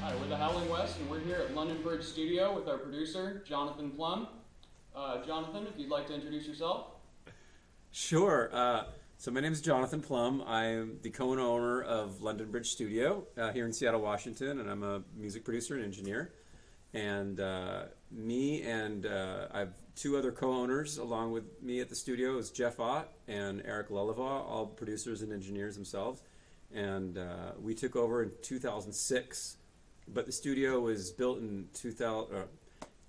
Hi, we're the Howling West, and we're here at London Bridge Studio with our producer, Jonathan Plum. Jonathan, if you'd like to introduce yourself. Sure. So my name is Jonathan Plum. I'm the co-owner of London Bridge Studio here in Seattle, Washington, and I'm a music producer and engineer. And I have two other co-owners along with me at the studio is Jeff Ott and Eric Lullava, all producers and engineers themselves. And we took over in 2006, but the studio was built in 2000.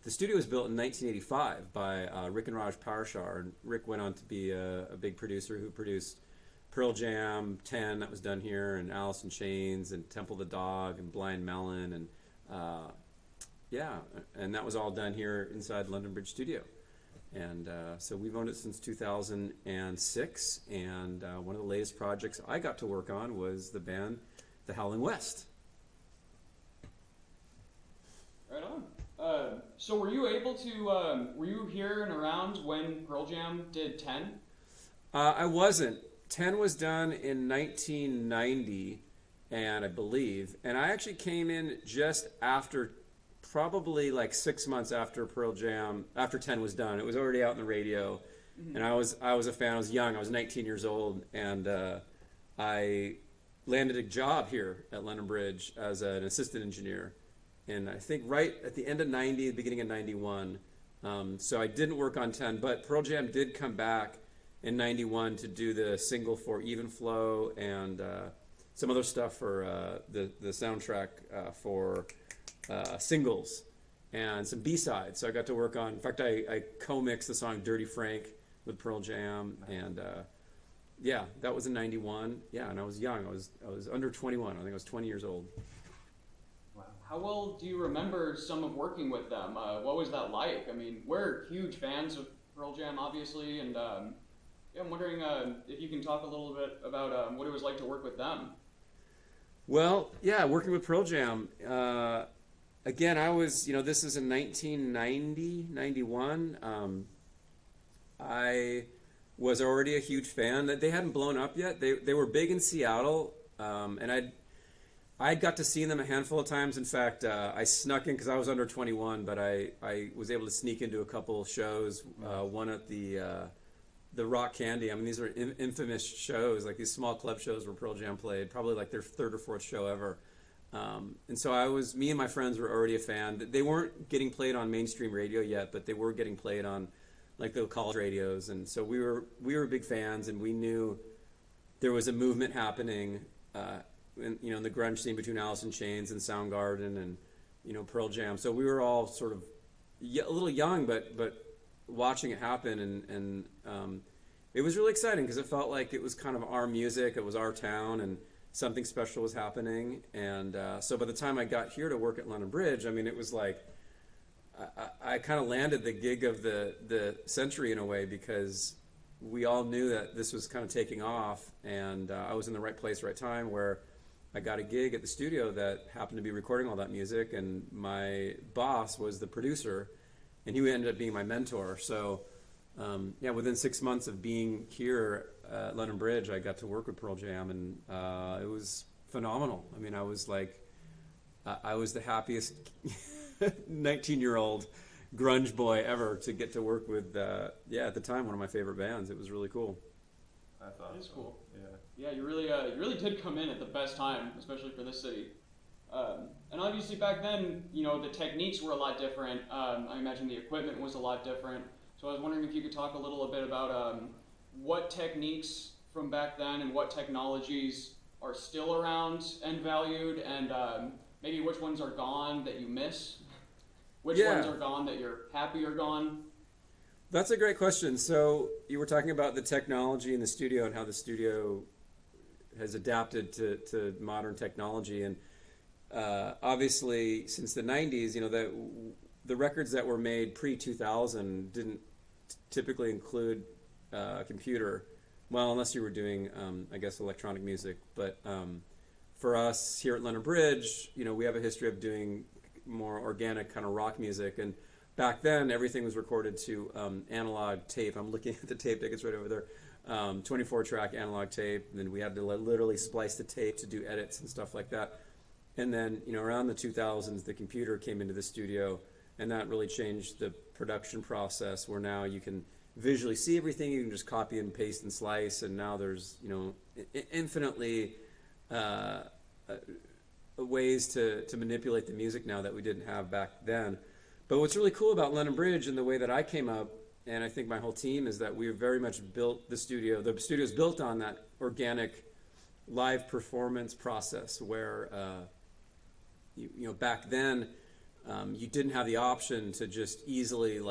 The studio was built in 1985 by Rick and Raj Parashar. And Rick went on to be a big producer who produced Pearl Jam 10 that was done here, and Alice in Chains, and Temple the Dog, and Blind Melon, and and that was all done here inside London Bridge Studio. And so we've owned it since 2006, and one of the latest projects I got to work on was the band The Howling West. Right on. So were you able to, were you here and around when Pearl Jam did 10? I wasn't. 10 was done in 1990, and I believe, and I actually came in just after, probably like 6 months after Pearl Jam, after 10 was done. It was already out on the radio, and I was a fan. I was young. I was 19 years old, and I landed a job here at London Bridge as an assistant engineer. And I think right at the end of 90, the beginning of 91. So I didn't work on 10, but Pearl Jam did come back in 91 to do the single for Even Flow and some other stuff for the soundtrack for singles and some B-sides. So I got to work on, in fact, I co-mixed the song Dirty Frank with Pearl Jam. And that was in 91. Yeah, and I was young. I was under 21. I think I was 20 years old. How well do you remember some of working with them? What was that like? I mean, we're huge fans of Pearl Jam, obviously, and I'm wondering if you can talk a little bit about what it was like to work with them. Well, yeah, working with Pearl Jam. Again, I was, this is in 1990, 91. I was already a huge fan. They hadn't blown up yet. They were big in Seattle, and I got to see them a handful of times. In fact, I snuck in because I was under 21, but I was able to sneak into a couple shows. One at the Rock Candy. I mean, these are infamous shows, like these small club shows where Pearl Jam played, probably like their third or fourth show ever. And so me and my friends were already a fan. They weren't getting played on mainstream radio yet, but they were getting played on like the college radios. And so we were big fans, and we knew there was a movement happening. In the grunge scene between Alice in Chains and Soundgarden and Pearl Jam. So we were all sort of a little young, but watching it happen, and it was really exciting because it felt like it was kind of our music, it was our town, and something special was happening. And so by the time I got here to work at London Bridge, I mean, it was like I kind of landed the gig of the century in a way, because we all knew that this was kind of taking off, and I was in the right place, right time, where I got a gig at the studio that happened to be recording all that music, and my boss was the producer, and he ended up being my mentor. So, within 6 months of being here at London Bridge, I got to work with Pearl Jam, and it was phenomenal. I mean, I was the happiest 19-year-old grunge boy ever to get to work with, at the time, one of my favorite bands. It was really cool. I thought It is so. cool. Yeah. Yeah, you really did come in at the best time, especially for this city. And obviously back then, the techniques were a lot different. I imagine the equipment was a lot different. So I was wondering if you could talk a little bit about what techniques from back then and what technologies are still around and valued, and maybe which ones are gone that you miss, which ones are gone that you're happy are gone. That's a great question. So you were talking about the technology in the studio and how the studio has adapted to modern technology. And obviously, since the 90s, the records that were made pre-2000 didn't typically include a computer. Well, unless you were doing, electronic music. But for us here at London Bridge, we have a history of doing more organic kind of rock music. And back then, everything was recorded to analog tape. I'm looking at the tape deck, it's right over there. 24-track analog tape, and then we had to literally splice the tape to do edits and stuff like that. And then, around the 2000s, the computer came into the studio, and that really changed the production process, where now you can visually see everything. You can just copy and paste and slice, and now there's, infinitely ways to manipulate the music now that we didn't have back then. But what's really cool about London Bridge and the way that I came up, and I think my whole team, is that we very much built the studio. The studio is built on that organic live performance process where, back then, you didn't have the option to just easily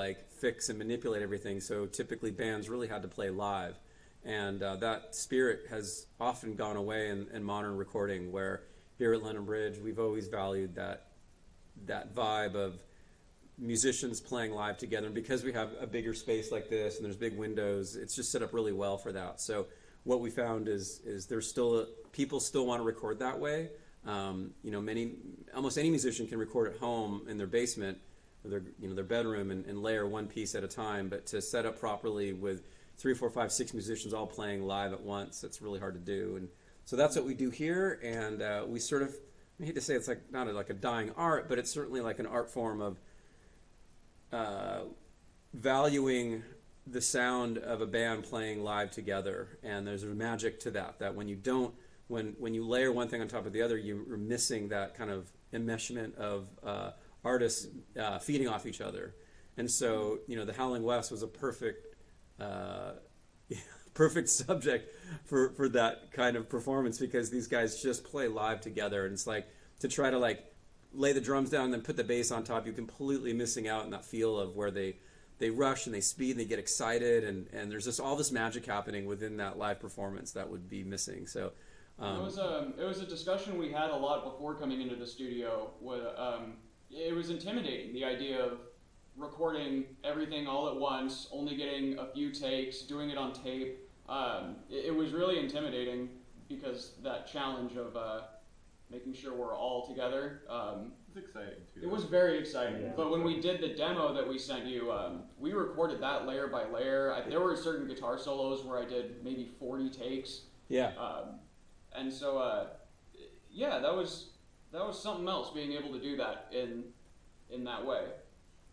fix and manipulate everything. So typically bands really had to play live. And that spirit has often gone away in modern recording, where here at London Bridge, we've always valued that vibe of musicians playing live together. And because we have a bigger space like this and there's big windows, it's just set up really well for that. So what we found is there's still people still want to record that way. Almost any musician can record at home in their basement or their bedroom and layer one piece at a time. But to set up properly with 3, 4, 5, 6 musicians all playing live at once, it's really hard to do. And so that's what we do here. And we sort of, I hate to say it's not like a dying art, but it's certainly like an art form of valuing the sound of a band playing live together. And there's a magic to that when you layer one thing on top of the other, you're missing that kind of enmeshment of artists feeding off each other. And so, the Howling West was a perfect subject for that kind of performance, because these guys just play live together. And it's like to try to lay the drums down and then put the bass on top, you're completely missing out on that feel of where they rush and they speed and they get excited, and there's just all this magic happening within that live performance that would be missing. So it was a discussion we had a lot before coming into the studio. It was intimidating, the idea of recording everything all at once, only getting a few takes, doing it on tape. It was really intimidating because that challenge of making sure we're all together. It's exciting too. It was very exciting. Yeah. But when we did the demo that we sent you, we recorded that layer by layer. There were certain guitar solos where I did maybe 40 takes. Yeah. And so, that was something else, being able to do that in that way.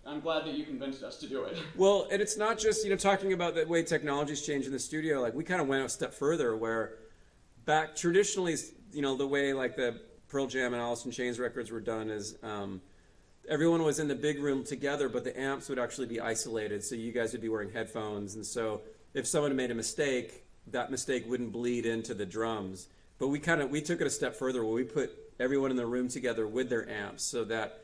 I'm glad that you convinced us to do it. Well, and it's not just, talking about the way technology's changed in the studio. We kind of went a step further, where back traditionally, the way the Pearl Jam and Alice in Chains records were done is everyone was in the big room together, but the amps would actually be isolated. So you guys would be wearing headphones. And so if someone made a mistake, that mistake wouldn't bleed into the drums. But we took it a step further, where we put everyone in the room together with their amps, so that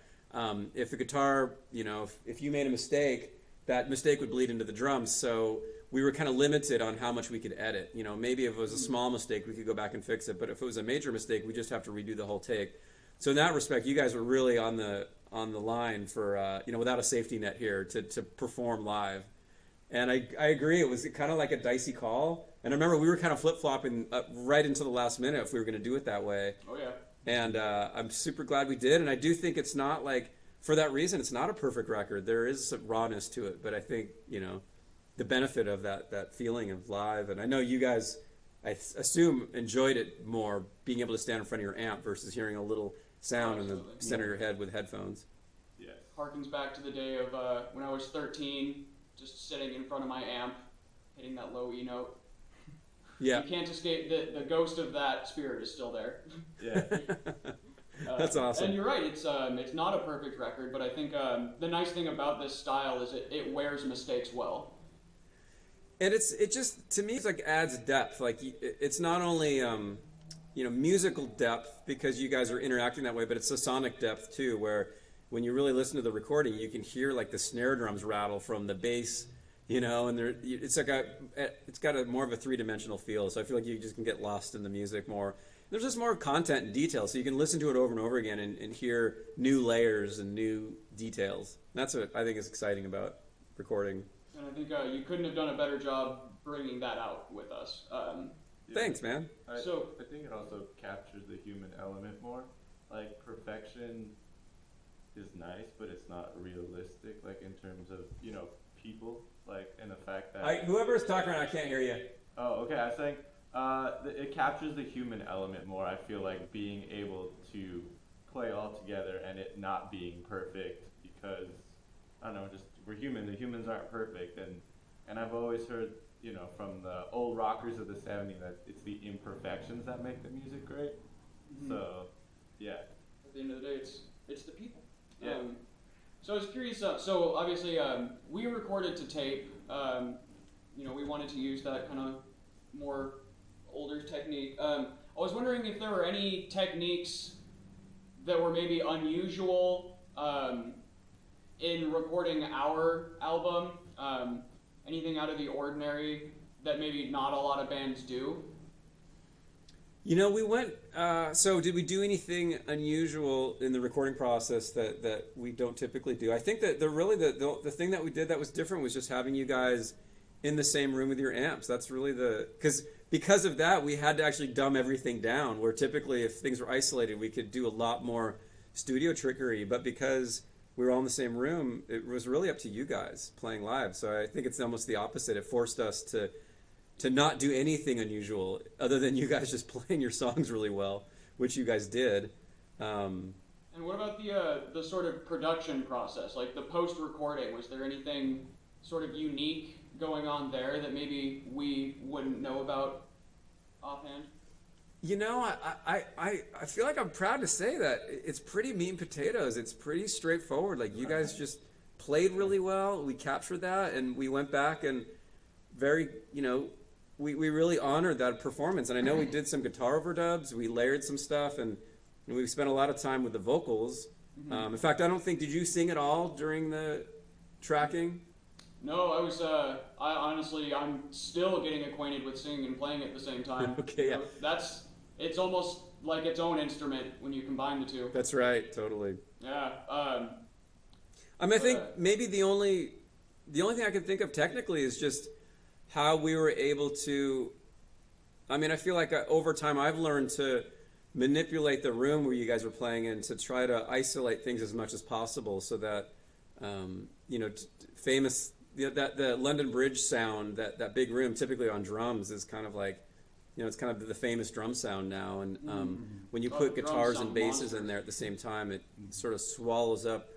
if the guitar, if you made a mistake, that mistake would bleed into the drums. So we were kind of limited on how much we could edit. Maybe if it was a small mistake, we could go back and fix it. But if it was a major mistake, we just have to redo the whole take. So in that respect, you guys were really on the line for, without a safety net here to perform live. And I agree, it was kind of like a dicey call. And I remember we were kind of flip-flopping right into the last minute if we were going to do it that way. Oh, yeah. And I'm super glad we did. And I do think it's not for that reason, it's not a perfect record. There is some rawness to it. But I think, the benefit of that feeling of live. And I know you guys, I assume, enjoyed it more, being able to stand in front of your amp versus hearing a little sound in the center of your head with headphones. Yeah. Harkens back to the day of when I was 13, just sitting in front of my amp, hitting that low E note. Yeah. You can't escape, the ghost of that spirit is still there. Yeah. That's awesome. And you're right, it's not a perfect record, but I think the nice thing about this style is it wears mistakes well. And it just, to me, it's adds depth. It's not only musical depth, because you guys are interacting that way, but it's a sonic depth too, where when you really listen to the recording, you can hear the snare drums rattle from the bass, and it's got a more of a three-dimensional feel. So I feel like you just can get lost in the music more. There's just more content and detail, so you can listen to it over and over again and hear new layers and new details. That's what I think is exciting about recording. And I think you couldn't have done a better job bringing that out with us. Thanks, man. I think it also captures the human element more. Perfection is nice, but it's not realistic, in terms of, people, and the fact that... Whoever's talking right now, I can't hear you. Oh, okay. I was saying it captures the human element more. I feel like being able to play all together and it not being perfect because I don't know, just we're human. The humans aren't perfect, and I've always heard, you know, from the old rockers of the '70s that it's the imperfections that make the music great. Mhm. So, yeah. At the end of the day, it's the people. Yeah. So I was curious. So obviously, we recorded to tape. You know, we wanted to use that kind of more older technique. I was wondering if there were any techniques that were maybe unusual in recording our album. Anything out of the ordinary that maybe not a lot of bands do. You know, we went. So, did we do anything unusual in the recording process that we don't typically do? I think that the thing that we did that was different was just having you guys in the same room with your amps. That's really because of that we had to actually dumb everything down. Where typically, if things were isolated, we could do a lot more studio trickery. But because we were all in the same room, it was really up to you guys playing live. So I think it's almost the opposite. It forced us to not do anything unusual other than you guys just playing your songs really well, which you guys did. And what about the sort of production process, like the post-recording? Was there anything sort of unique going on there that maybe we wouldn't know about offhand? You know, I feel like I'm proud to say that it's pretty meat and potatoes. It's pretty straightforward. Like, you guys just played really well. We captured that, and we went back and we really honored that performance. And I know we did some guitar overdubs. We layered some stuff, and we spent a lot of time with the vocals. Mm-hmm. In fact, I don't think, did you sing at all during the tracking? No, I'm still getting acquainted with singing and playing at the same time. Okay, yeah. It's almost like its own instrument when you combine the two. That's right, totally. Yeah. I mean, I think maybe the only thing I can think of technically is just how we were able to. I mean, I feel like over time I've learned to manipulate the room where you guys were playing in to try to isolate things as much as possible, so that the London Bridge sound, that big room, typically on drums, is kind of like, it's kind of the famous drum sound now. And when you put guitars and basses in there at the same time, it sort of swallows up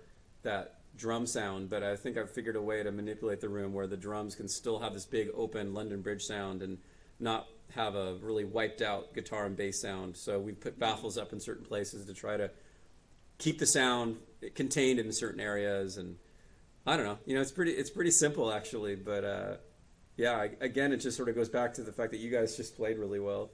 that drum sound. But I think I've figured a way to manipulate the room where the drums can still have this big open London Bridge sound and not have a really wiped out guitar and bass sound. So we put baffles up in certain places to try to keep the sound contained in certain areas. And I don't know, it's pretty simple actually, but yeah, again, it just sort of goes back to the fact that you guys just played really well.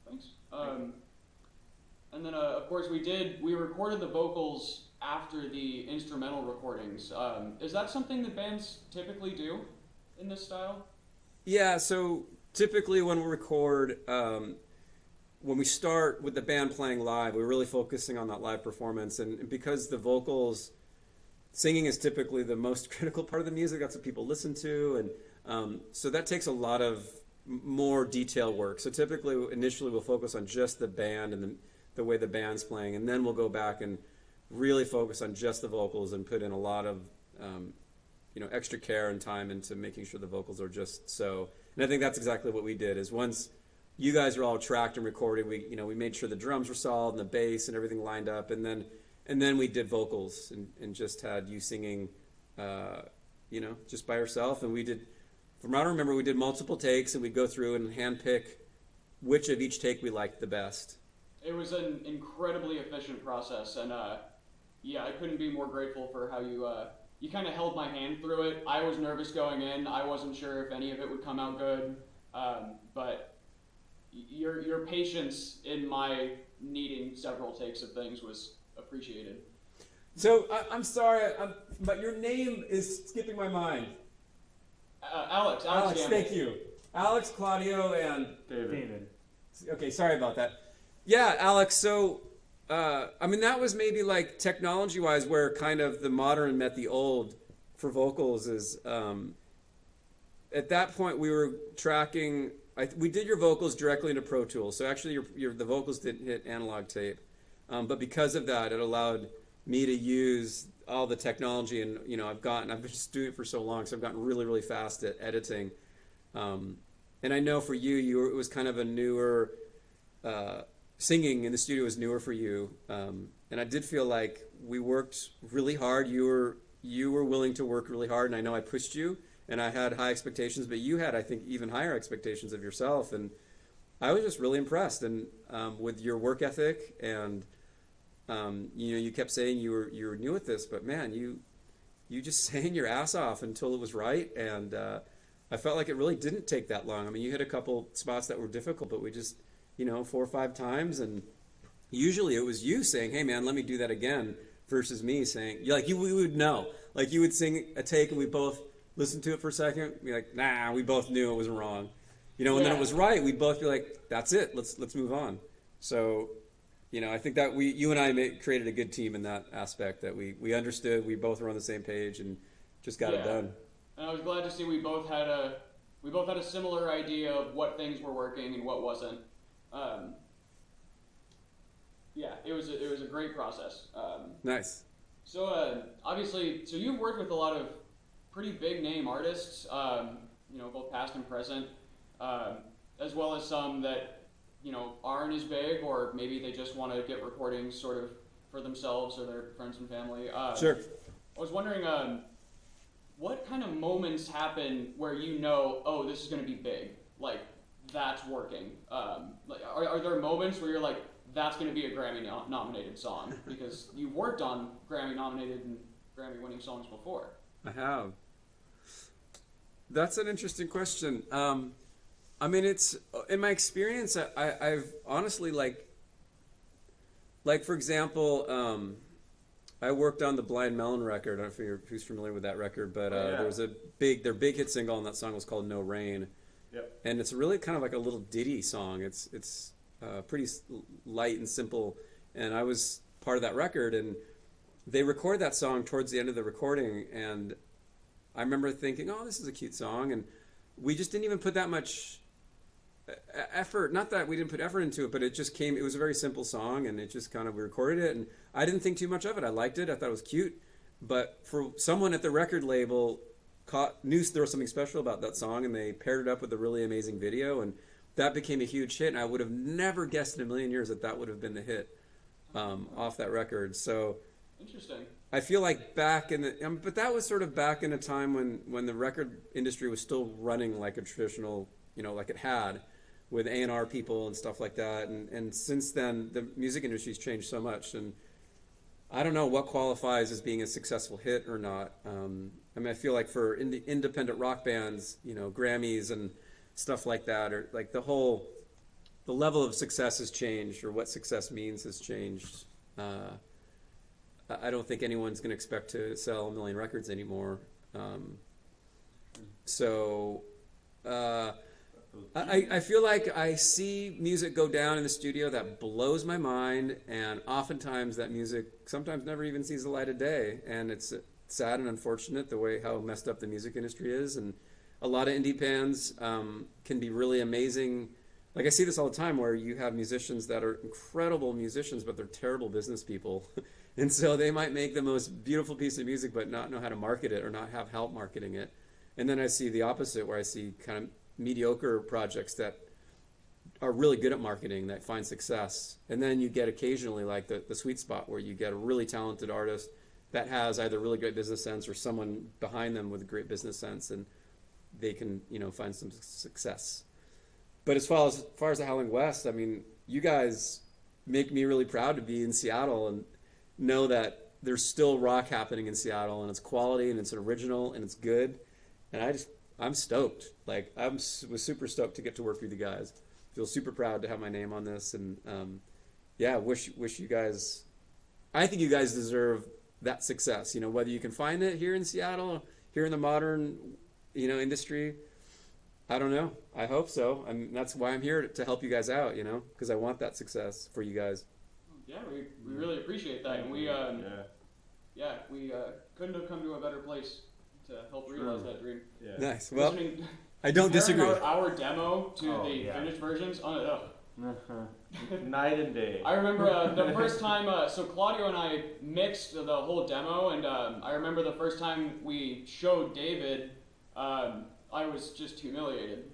Thanks. And then of course we recorded the vocals after the instrumental recordings. Is that something that bands typically do in this style? Yeah, so typically when we record, when we start with the band playing live, we're really focusing on that live performance. And because the vocals, singing is typically the most critical part of the music, that's what people listen to. And so that takes a lot of more detail work. So typically, initially, we'll focus on just the band and the way the band's playing. And then we'll go back and really focus on just the vocals and put in a lot of extra care and time into making sure the vocals are just so. And I think that's exactly what we did. Is once you guys were all tracked and recorded, we made sure the drums were solid and the bass and everything lined up, and then we did vocals and just had you singing, just by yourself. And we did, from what I remember, we did multiple takes, and we'd go through and handpick which of each take we liked the best. It was an incredibly efficient process, and I couldn't be more grateful for how you kind of held my hand through it. I was nervous going in. I wasn't sure if any of it would come out good, but your patience in my needing several takes of things was appreciated. So I'm sorry, but your name is skipping my mind. Alex, thank you. Alex, Claudio, and David. Okay, sorry about that. Yeah, Alex, so that was maybe like technology-wise where kind of the modern met the old for vocals is at that point we were tracking, we did your vocals directly into Pro Tools, so actually the vocals didn't hit analog tape. But because of that, it allowed me to use all the technology, and I've been just doing it for so long, so I've gotten really, really fast at editing. And I know for you, it was kind of a newer singing in the studio was newer for you, and I did feel like we worked really hard. You were willing to work really hard, and I know I pushed you, and I had high expectations, but you had, I think, even higher expectations of yourself, and I was just really impressed, and with your work ethic, and you kept saying you were new at this, but man, you just sang your ass off until it was right, and I felt like it really didn't take that long. I mean, you hit a couple spots that were difficult, but we just 4 or 5 times, and usually it was you saying, "Hey man, let me do that again," versus me saying, we would know, like you would sing a take and we both listen to it for a second, be like, "Nah, we both knew it was wrong," and then it was right. We'd both be like, "That's it, let's move on." So, I think that you and I created a good team in that aspect, that we understood, we both were on the same page and just got it done. And I was glad to see we both had a similar idea of what things were working and what wasn't. It was a great process. Nice. So obviously, you've worked with a lot of pretty big name artists, both past and present, as well as some that aren't as big, or maybe they just want to get recordings sort of for themselves or their friends and family. Sure. I was wondering, what kind of moments happen where oh, this is going to be big, like that's working? Are there moments where you're like, that's going to be a Grammy-nominated song? Because you've worked on Grammy-nominated and Grammy-winning songs before. I have. That's an interesting question. I mean, it's in my experience. I've honestly like for example, I worked on the Blind Melon record. I don't know who's familiar with that record, but there was their big hit single, and that song was called "No Rain." Yep. And it's really kind of like a little ditty song. It's pretty light and simple, and I was part of that record, and they recorded that song towards the end of the recording, and I remember thinking, oh, this is a cute song, and we just didn't even put that much effort. Not that we didn't put effort into it, but it just came. It was a very simple song, and it just kind of, we recorded it, and I didn't think too much of it. I liked it. I thought it was cute, but for someone at the record label knew there was something special about that song, and they paired it up with a really amazing video, and that became a huge hit. And I would have never guessed in a million years that would have been the hit off that record. So interesting. I feel like back in the, but that was sort of back in a time when the record industry was still running like a traditional, like it had, with A&R people and stuff like that. And since then, the music industry's changed so much, and I don't know what qualifies as being a successful hit or not. I mean, I feel like for independent rock bands, Grammys and stuff like that, or like the level of success has changed, or what success means has changed. I don't think anyone's going to expect to sell 1 million records anymore. I feel like I see music go down in the studio that blows my mind, and oftentimes that music sometimes never even sees the light of day, and it's sad and unfortunate the way how messed up the music industry is. And a lot of indie bands can be really amazing. Like I see this all the time, where you have musicians that are incredible musicians, but they're terrible business people. And so they might make the most beautiful piece of music, but not know how to market it, or not have help marketing it. And then I see the opposite, where I see kind of mediocre projects that are really good at marketing, that find success. And then you get occasionally like the sweet spot, where you get a really talented artist that has either really great business sense or someone behind them with a great business sense, and they can, find some success. But as far as the Howling West, I mean, you guys make me really proud to be in Seattle and know that there's still rock happening in Seattle, and it's quality, and it's original, and it's good. And I'm stoked. Like, was super stoked to get to work with you guys. Feel super proud to have my name on this, and wish you guys. I think you guys deserve that success. Whether you can find it here in Seattle, here in the modern, industry. I don't know. I hope so. That's why I'm here to help you guys out. Because I want that success for you guys. Yeah, we really appreciate that, and we couldn't have come to a better place to help realize that dream. Yeah. Nice. Well, I don't disagree. Our demo to the finished versions. Night and day. I remember the first time. So Claudio and I mixed the whole demo, and I remember the first time we showed David. I was just humiliated.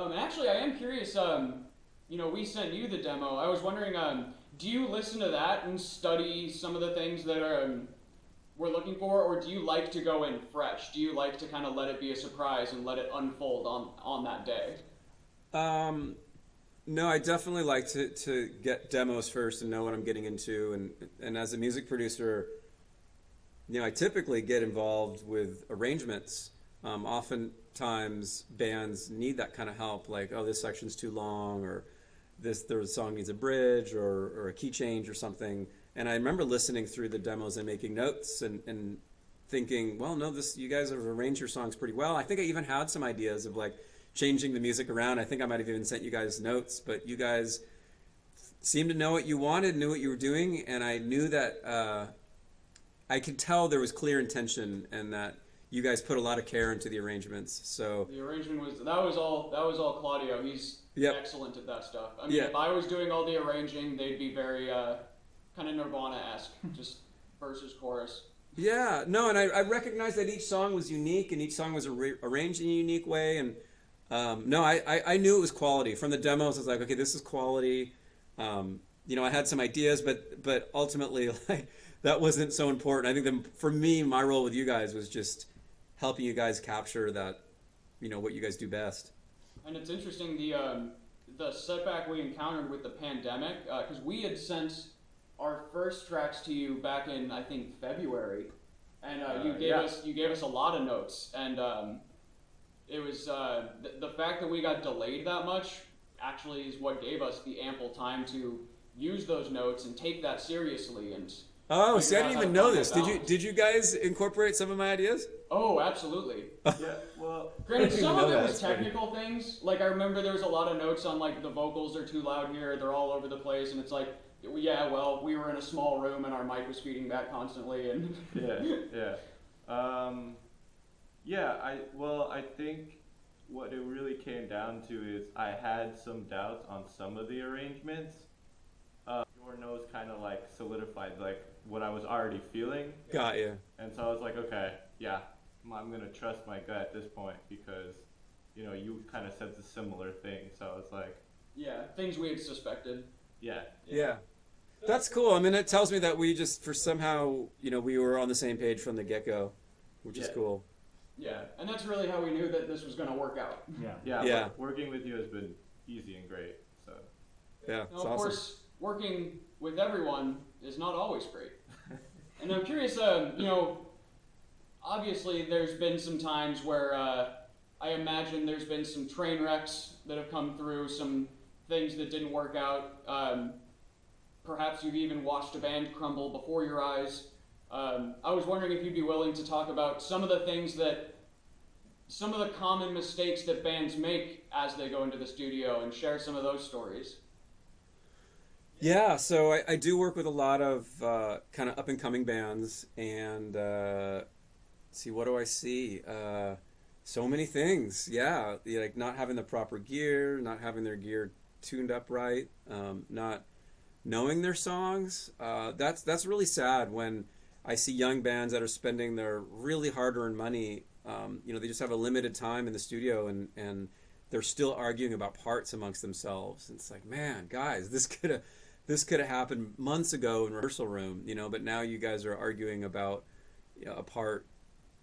And actually, I am curious. We sent you the demo. I was wondering, do you listen to that and study some of the things that we're looking for, or do you like to go in fresh? Do you like to kind of let it be a surprise and let it unfold on that day? No, I definitely like to get demos first and know what I'm getting into. And as a music producer, I typically get involved with arrangements. Oftentimes, bands need that kind of help, like, oh, this section's too long, or the song needs a bridge or a key change or something. And I remember listening through the demos and making notes and thinking, well, no, you guys have arranged your songs pretty well. I think I even had some ideas of like changing the music around. I think I might have even sent you guys notes, but you guys seemed to know what you wanted, knew what you were doing, and I knew that I could tell there was clear intention and that you guys put a lot of care into the arrangements. So the arrangement was all Claudio. He's excellent at that stuff. I mean, if I was doing all the arranging, they'd be very kind of Nirvana-esque, just versus chorus. Yeah, no, and I recognized that each song was unique and each song was arranged in a unique way. And no, I knew it was quality. From the demos, I was like, okay, this is quality. I had some ideas, but ultimately, like, that wasn't so important. I think for me, my role with you guys was just helping you guys capture that, what you guys do best. And it's interesting, the setback we encountered with the pandemic, because we had sent our first tracks to you back in, I think, February, and you gave us a lot of notes, and it was the fact that we got delayed that much actually is what gave us the ample time to use those notes and take that seriously. And oh, see, I didn't even know this. Did you guys incorporate some of my ideas? Oh, absolutely. Yeah, well, granted, some of it was technical things. Like, I remember there was a lot of notes on, like, the vocals are too loud here, they're all over the place, and it's like, yeah, well, we were in a small room and our mic was feeding back constantly, and I think what it really came down to is I had some doubts on some of the arrangements. Your nose kind of like solidified like what I was already feeling. Got you. And so I was like, okay, yeah, I'm gonna trust my gut at this point because, you kind of said the similar thing. So I was like, yeah, things we had suspected. Yeah. That's cool. I mean, it tells me that we just, for somehow, we were on the same page from the get-go, which is cool. Yeah, and that's really how we knew that this was going to work out. Yeah. Working with you has been easy and great. So. Yeah, now, of course, working with everyone is not always great. And I'm curious, obviously there's been some times where I imagine there's been some train wrecks that have come through, some things that didn't work out. Perhaps you've even watched a band crumble before your eyes. I was wondering if you'd be willing to talk about some of the common mistakes that bands make as they go into the studio and share some of those stories. Yeah, so I do work with a lot of kind of up-and-coming bands, and see, what do I see? So many things, like not having the proper gear, not having their gear tuned up right, not knowing their songs. That's really sad when I see young bands that are spending their really hard-earned money. They just have a limited time in the studio, and they're still arguing about parts amongst themselves. And it's like, man, guys, this could have happened months ago in rehearsal room, but now you guys are arguing about a part,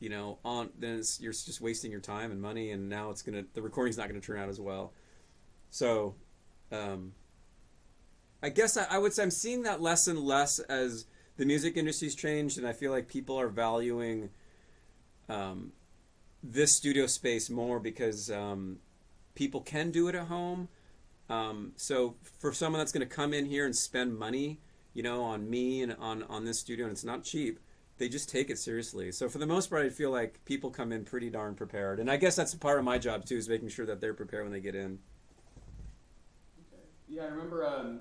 then you're just wasting your time and money, and now the recording's not gonna turn out as well. So, I guess I would say I'm seeing that less and less as the music industry's changed, and I feel like people are valuing this studio space more because people can do it at home. So for someone that's going to come in here and spend money, on me and on this studio, and it's not cheap, they just take it seriously. So for the most part, I feel like people come in pretty darn prepared. And I guess that's part of my job too, is making sure that they're prepared when they get in. Okay. Yeah, I remember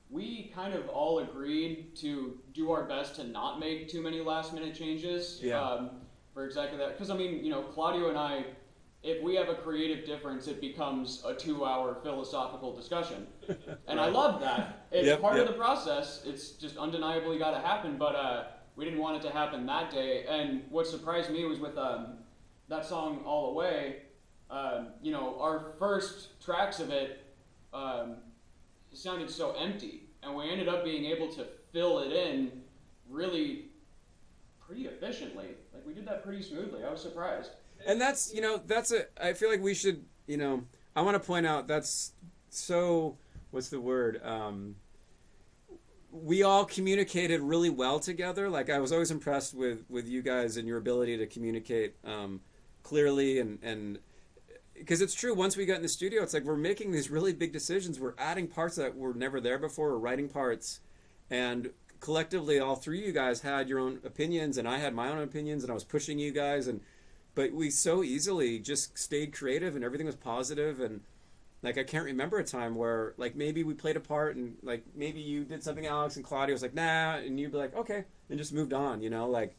we kind of all agreed to do our best to not make too many last minute changes. Yeah. For exactly that. Because, Claudio and I, if we have a creative difference, it becomes a 2-hour philosophical discussion. And I love that. It's part of the process. It's just undeniably got to happen, but we didn't want it to happen that day. And what surprised me was with that song, All Away, you know, our first tracks of it sounded so empty, and we ended up being able to fill it in really pretty efficiently. Like we did that pretty smoothly. I was surprised. And that's, I feel like we should, I want to point out that's so, what's the word? We all communicated really well together. Like I was always impressed with you guys and your ability to communicate clearly and because it's true, once we got in the studio, it's like we're making these really big decisions. We're adding parts that were never there before. We're writing parts. And collectively, all three of you guys had your own opinions, and I had my own opinions, and I was pushing you guys. But we so easily just stayed creative, and everything was positive. And like I can't remember a time where like maybe we played a part, and like maybe you did something, Alex, and Claudia was like, nah, and you'd be like, okay, and just moved on. Like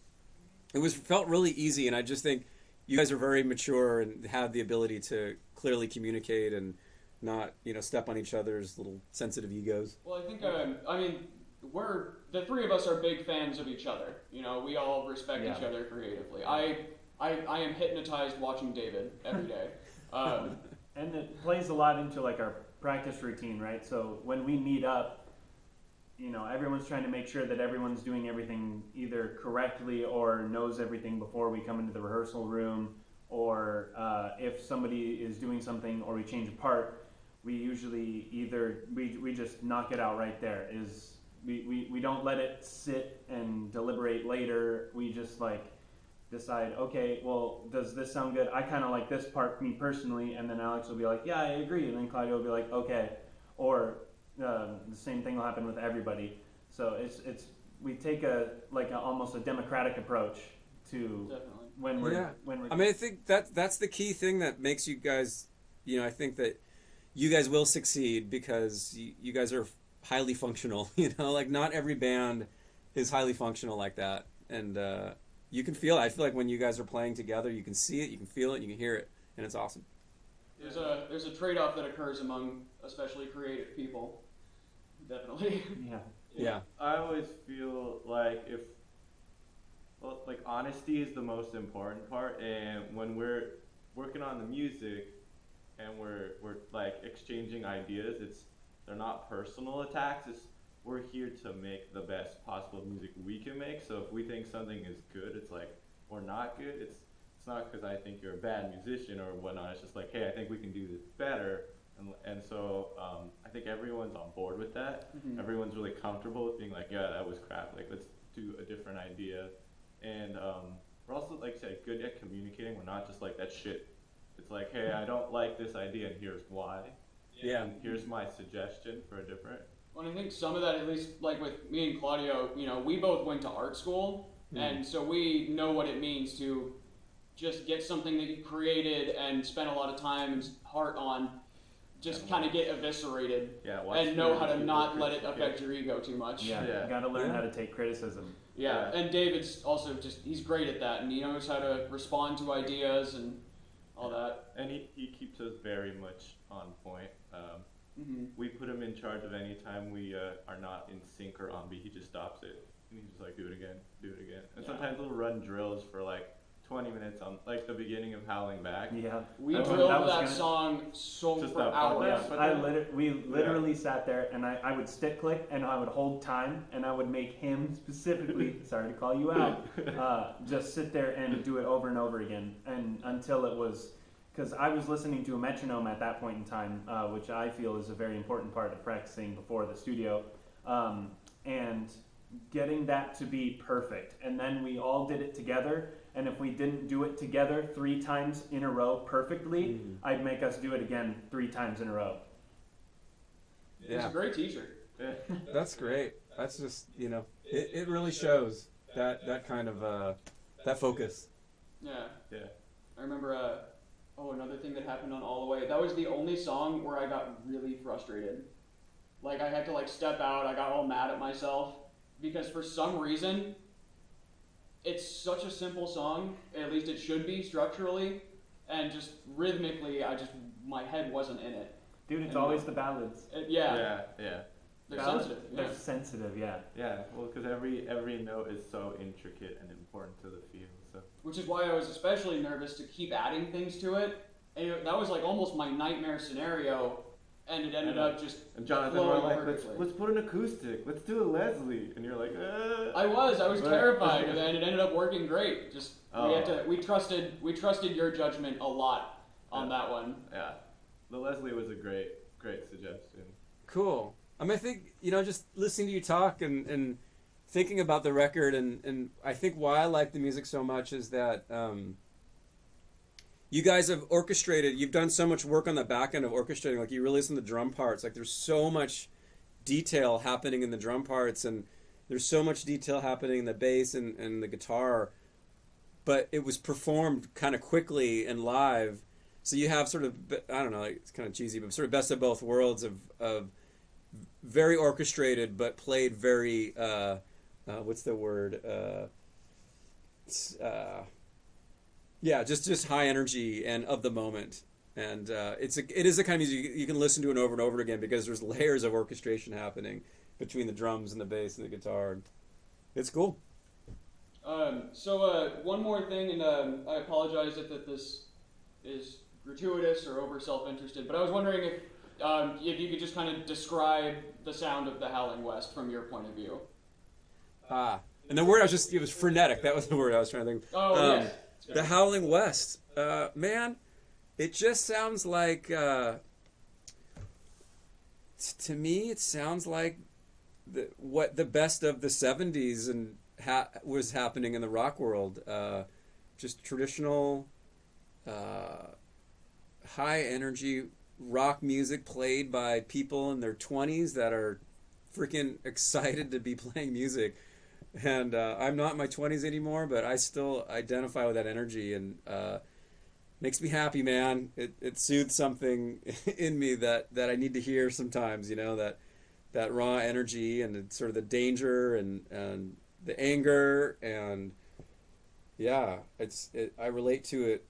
it felt really easy, and I just think you guys are very mature and have the ability to clearly communicate and not, step on each other's little sensitive egos. Well, I think, the three of us are big fans of each other. We all respect each other creatively. I am hypnotized watching David every day. And it plays a lot into like our practice routine, right? So when we meet up, everyone's trying to make sure that everyone's doing everything either correctly or knows everything before we come into the rehearsal room, or if somebody is doing something or we change a part, we usually we just knock it out right there. We don't let it sit and deliberate later. We just like decide, okay, well, does this sound good? I kind of like this part, me personally, and then Alex will be like, yeah, I agree, and then Claudia will be like, okay, or the same thing will happen with everybody. So we take almost a democratic approach to Definitely. when we're. I mean, I think that's the key thing that makes you guys. I think that you guys will succeed because you guys are highly functional. Like not every band is highly functional like that, and you can feel it. I feel like when you guys are playing together, you can see it, you can feel it, you can hear it, and it's awesome. There's a trade-off that occurs among especially creative people. Definitely. Yeah. I always feel like honesty is the most important part, and when we're working on the music and we're like exchanging ideas, they're not personal attacks. We're here to make the best possible music we can make. So if we think something is good, it's like, or not good, it's not because I think you're a bad musician or whatnot. It's just like, hey, I think we can do this better. And so I think everyone's on board with that. Mm-hmm. Everyone's really comfortable with being like, yeah, that was crap. Like, let's do a different idea. And we're also, like I said, good at communicating. We're not just like, that shit. It's like, hey, I don't like this idea, and here's why. Yeah. And here's my suggestion for a different. Well, I think some of that, at least like with me and Claudio, we both went to art school, and so we know what it means to just get something that you created and spent a lot of time and heart on, just kind of get eviscerated, and know how to not let it affect your ego too much. Yeah. You got to learn how to take criticism. Yeah, and David's also he's great at that, and he knows how to respond to ideas and all that. And he keeps us very much on point. We put him in charge of any time we are not in sync or on beat. He just stops it, and he's just like, do it again. And sometimes we'll run drills for like 20 minutes on like the beginning of Howling Back. Yeah, we drilled that song for hours. Yeah, we literally sat there, and I would stick click, and I would hold time, and I would make him specifically, sorry to call you out, just sit there and do it over and over again, and until it was, because I was listening to a metronome at that point in time, which I feel is a very important part of practicing before the studio, and getting that to be perfect. And then we all did it together, and if we didn't do it together 3 times in a row perfectly, I'd make us do it again 3 times in a row. Yeah. He's a great teacher. That's great. That's just, it really shows that kind of, that focus. Yeah. I remember, another thing that happened on All the Way, that was the only song where I got really frustrated. Like, I had to, step out, I got all mad at myself, because for some reason, it's such a simple song, at least it should be structurally, and just rhythmically, my head wasn't in it. Dude, it's always the ballads. Yeah. They're ballads, sensitive. They're sensitive, yeah. Yeah, well, because every note is so intricate and important to the feel. So. Which is why I was especially nervous to keep adding things to it, and that was like almost my nightmare scenario, and it ended up just And Jonathan were flowing like, perfectly. let's put an acoustic, let's do a Leslie, and you're like, I was But- terrified, and it ended up working great. Just Oh. we trusted your judgment a lot on Yeah. that one. Yeah, the Leslie was a great suggestion. Cool. I mean, I think, just listening to you talk and thinking about the record, and I think why I like the music so much is that you guys have orchestrated, you've done so much work on the back end of orchestrating, like you really listen to the drum parts, like there's so much detail happening in the drum parts, and there's so much detail happening in the bass and the guitar, but it was performed kind of quickly and live. So you have sort of, I don't know, it's kind of cheesy, but sort of best of both worlds of very orchestrated, but played very, what's the word? Yeah, just high energy and of the moment. And it is the kind of music you can listen to it over and over again because there's layers of orchestration happening between the drums and the bass and the guitar. It's cool. So one more thing, and I apologize if this is gratuitous or over self-interested, but I was wondering if you could just kind of describe the sound of the Howling West from your point of view. And the word it was frenetic. That was the word I was trying to think. Oh, yes. The Howling West. Man, it just sounds like, to me, it sounds like what the best of the 70s and was happening in the rock world. Just traditional, high energy rock music played by people in their 20s that are freaking excited to be playing music. And I'm not in my 20s anymore, but I still identify with that energy, and makes me happy, man. It soothes something in me that I need to hear sometimes, that raw energy and it's sort of the danger and the anger, and yeah, I relate to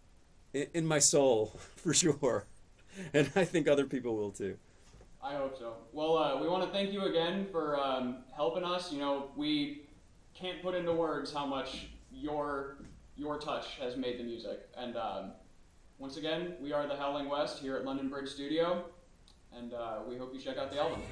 it in my soul for sure, and I think other people will too. I hope so. Well, we want to thank you again for helping us. We can't put into words how much your touch has made the music. And once again, we are the Howling West here at London Bridge Studio, and we hope you check out the album.